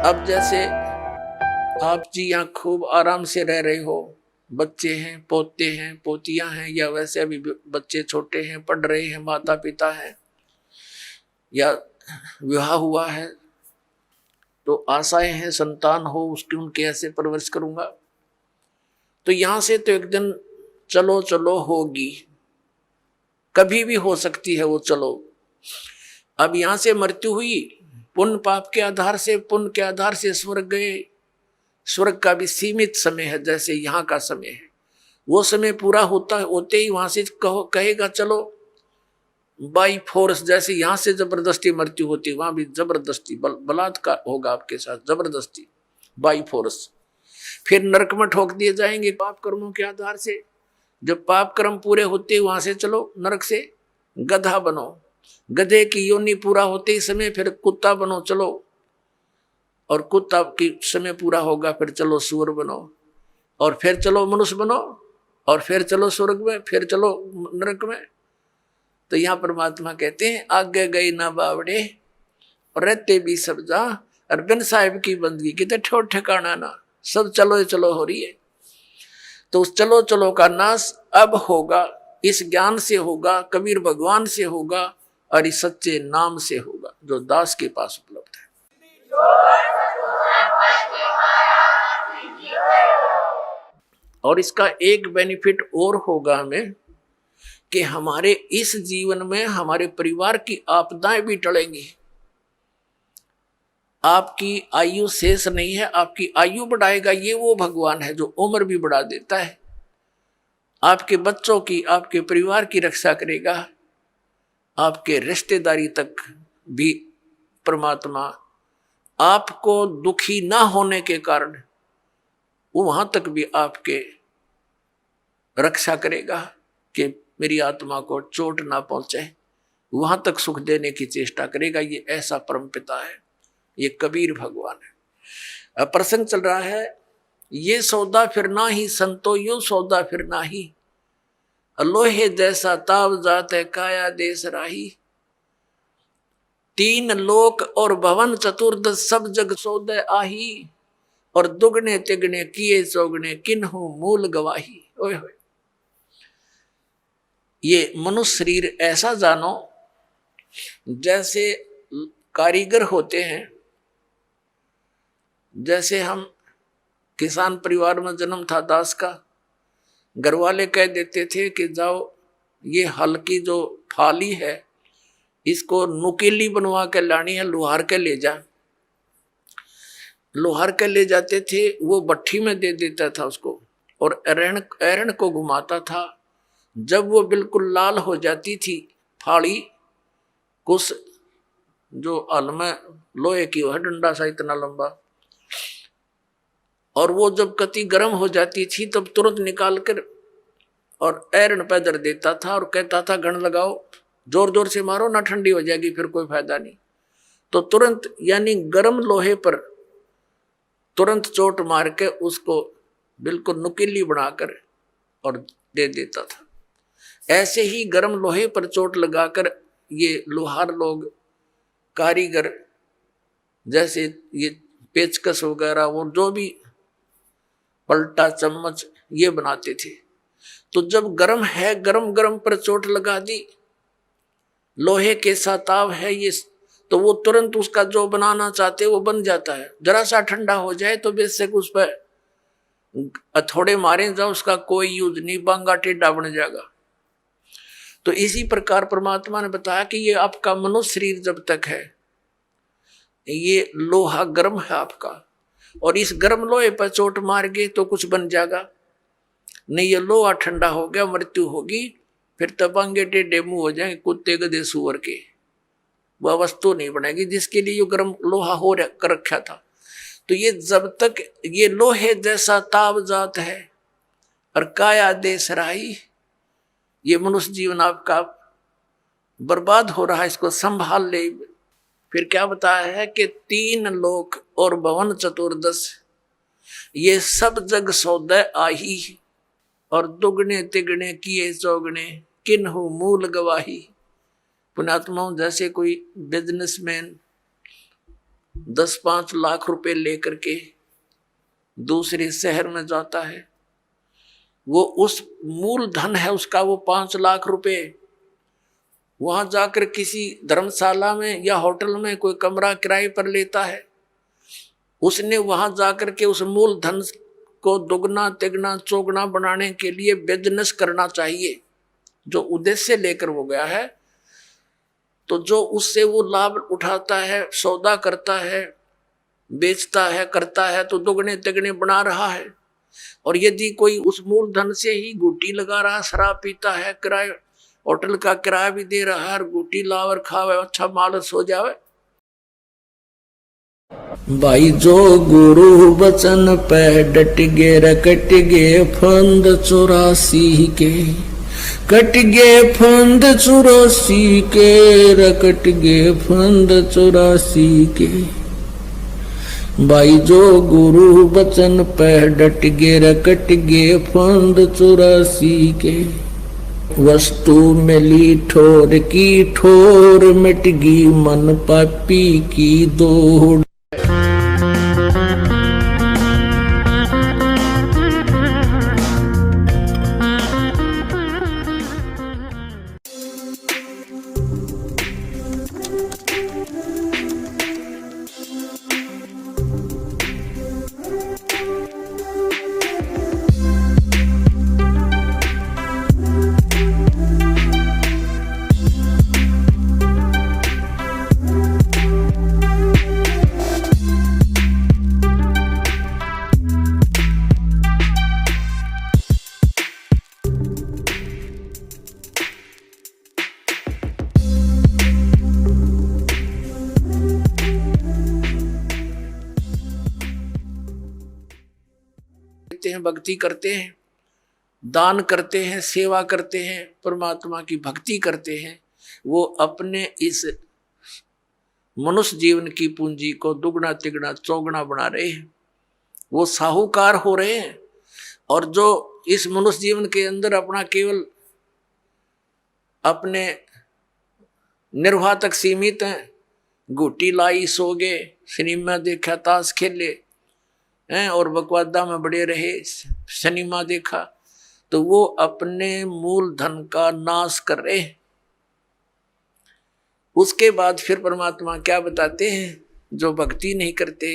अब जैसे आप जी यहाँ खूब आराम से रह रहे हो, बच्चे हैं, पोते हैं, पोतियां हैं, या वैसे अभी बच्चे छोटे हैं, पढ़ रहे हैं, माता पिता हैं, या विवाह हुआ है, तो आशाएं हैं संतान हो उसकी, उनके ऐसे परवरिश करूंगा। तो यहां से तो एक दिन चलो चलो होगी, कभी भी हो सकती है वो चलो। अब यहां से मृत्यु हुई, पुण्य पाप के आधार से, पुण्य के आधार से स्वर्ग गए। स्वर्ग का भी सीमित समय है, जैसे यहाँ का समय है। वो समय पूरा होते ही वहां से कहेगा चलो बाई फोर्स। जैसे यहां से जबरदस्ती मृत्यु होती, वहां भी जबरदस्ती बलात्कार होगा आपके साथ, जबरदस्ती बाई फोर्स। फिर नरक में ठोक दिए जाएंगे पाप कर्मों के आधार से। जब पाप कर्म पूरे होते वहां से चलो नरक से गधा बनो, गधे की योनि पूरा होते ही समय फिर कुत्ता बनो चलो, और कुत्ता की समय पूरा होगा फिर चलो सूअर बनो, और फिर चलो मनुष्य बनो, और फिर चलो स्वर्ग में, फिर चलो नरक में। तो यहाँ परमात्मा कहते हैं आगे गई ना बावड़े और रहते भी सब जा, और बिन साहिब की बंदगी की तो ठोर ठिकाना ना, सब चलो चलो हो रही है। तो उस चलो चलो का नाश अब होगा, इस ज्ञान से होगा, कबीर भगवान से होगा, और इस सच्चे नाम से होगा जो दास के पास उपलब्ध है। और इसका एक बेनिफिट और होगा हमें कि हमारे इस जीवन में हमारे परिवार की आपदाएं भी टलेंगी। आपकी आयु शेष नहीं है, आपकी आयु बढ़ाएगा ये वो भगवान है जो उम्र भी बढ़ा देता है। आपके बच्चों की, आपके परिवार की रक्षा करेगा, आपके रिश्तेदारी तक भी परमात्मा आपको दुखी ना होने के कारण वो वहां तक भी आपके रक्षा करेगा कि मेरी आत्मा को चोट ना पहुंचे, वहां तक सुख देने की चेष्टा करेगा। ये ऐसा परम पिता है, ये कबीर भगवान है। अब प्रसंग चल रहा है, ये सौदा फिर ना ही संतो यो सौदा फिर ना ही, लोहे जैसा ताव जात है काया देश राही। तीन लोक और भवन चतुर्दश सब जग सौदे आही, और दुगने तिगने किए चौगने किन्हु मूल गवाही। ओए होए, ये मनुष्य शरीर ऐसा जानो जैसे कारीगर होते हैं। जैसे हम किसान परिवार में जन्म था दास का, घर वाले कह देते थे कि जाओ ये हल की जो फाली है इसको नुकीली बनवा के लानी है, लोहार के ले जा। लोहार के ले जाते थे, वो भट्ठी में दे देता था उसको, और एरण को घुमाता था। जब वो बिल्कुल लाल हो जाती थी फाड़ी, कुछ जो हल में लोहे की है डंडा सा इतना लंबा, और वो जब कति गर्म हो जाती थी तब तुरंत निकाल कर और एरण पे धर देता था और कहता था घण लगाओ, जोर जोर से मारो ना ठंडी हो जाएगी, फिर कोई फायदा नहीं। तो तुरंत यानी गर्म लोहे पर तुरंत चोट मार के उसको बिल्कुल नुकीली बनाकर और दे देता था। ऐसे ही गर्म लोहे पर चोट लगाकर ये लोहार लोग, कारीगर, जैसे ये पेचकस वगैरह वो जो भी पलटा चम्मच ये बनाते थे। तो जब गर्म है, गरम गरम पर चोट लगा दी, लोहे के साताव है ये, तो वो तुरंत उसका जो बनाना चाहते वो बन जाता है। जरा सा ठंडा हो जाए तो बेशक उस पर थोड़े मारे जाओ, उसका कोई यूज नहीं, बांगा टेढ़ा बन जाएगा। तो इसी प्रकार परमात्मा ने बताया कि ये आपका मनुष्य शरीर जब तक है ये लोहा गर्म है आपका, और इस गर्म लोहे पर चोट मार गए तो कुछ बन जाएगा नहीं, ये लोहा ठंडा हो गया, मृत्यु होगी, फिर तबांगे टेढ़े मुंह हो जाएंगे कुत्ते गधे सुअर के, वह वस्तु नहीं बनेगी जिसके लिए ये गर्म लोहा हो कर रखा था। तो ये जब तक ये लोहे जैसा ताव जात है और काया देश राही, ये मनुष्य जीवन आपका बर्बाद हो रहा है, इसको संभाल ले। फिर क्या बताया है कि तीन लोक और भवन चतुर्दश ये सब जग सौदे आही, और दुगने तिगने किए चौगने किन्हु मूल गवाही। पुण्यात्माओं, जैसे कोई बिजनेसमैन 10-5 लाख रुपए लेकर के दूसरे शहर में जाता है, वो उस मूल धन है उसका वो 5 लाख रुपए, वहां जाकर किसी धर्मशाला में या होटल में कोई कमरा किराए पर लेता है। उसने वहां जाकर के उस मूल धन को दुगना तिगना चौगुना बनाने के लिए बिजनेस करना चाहिए, जो उद्देश्य लेकर वो गया है। तो जो उससे वो लाभ उठाता है, सौदा करता है, बेचता है, करता है, तो दुगने तिगने बना रहा है। और यदि कोई उस मूल धन से ही गुटी लगा रहा, शराब पीता है, किराए होटल का किराया भी दे रहा है, गुटी लावर खावे, अच्छा मालस हो जावे। भाई जो गुरु बचन पे डट गे रकट गे फंद 84 के, कट गे फंद 84 के, रकट गे फंद 84 के। भाई जो गुरु बचन पे डट गे रकट गे फंद 84 के। वस्तु मिली ठोर की ठोर, मिट गई मन पापी की दौड़। हैं, भक्ति करते हैं, दान करते हैं, सेवा करते हैं, परमात्मा की भक्ति करते हैं, वो अपने इस मनुष्य जीवन की पूंजी को दुगना तिगना चौगुना बना रहे हैं, वो साहूकार हो रहे हैं। और जो इस मनुष्य जीवन के अंदर अपना केवल अपने निर्वाह तक सीमित हैं, गुटी लाई, सो गए, सिनेमा देखा, ताश खेले हैं और बकवादा में बड़े रहे, सिनेमा देखा, तो वो अपने मूल धन का नाश कर रहे हैं। उसके बाद फिर परमात्मा क्या बताते हैं, जो भक्ति नहीं करते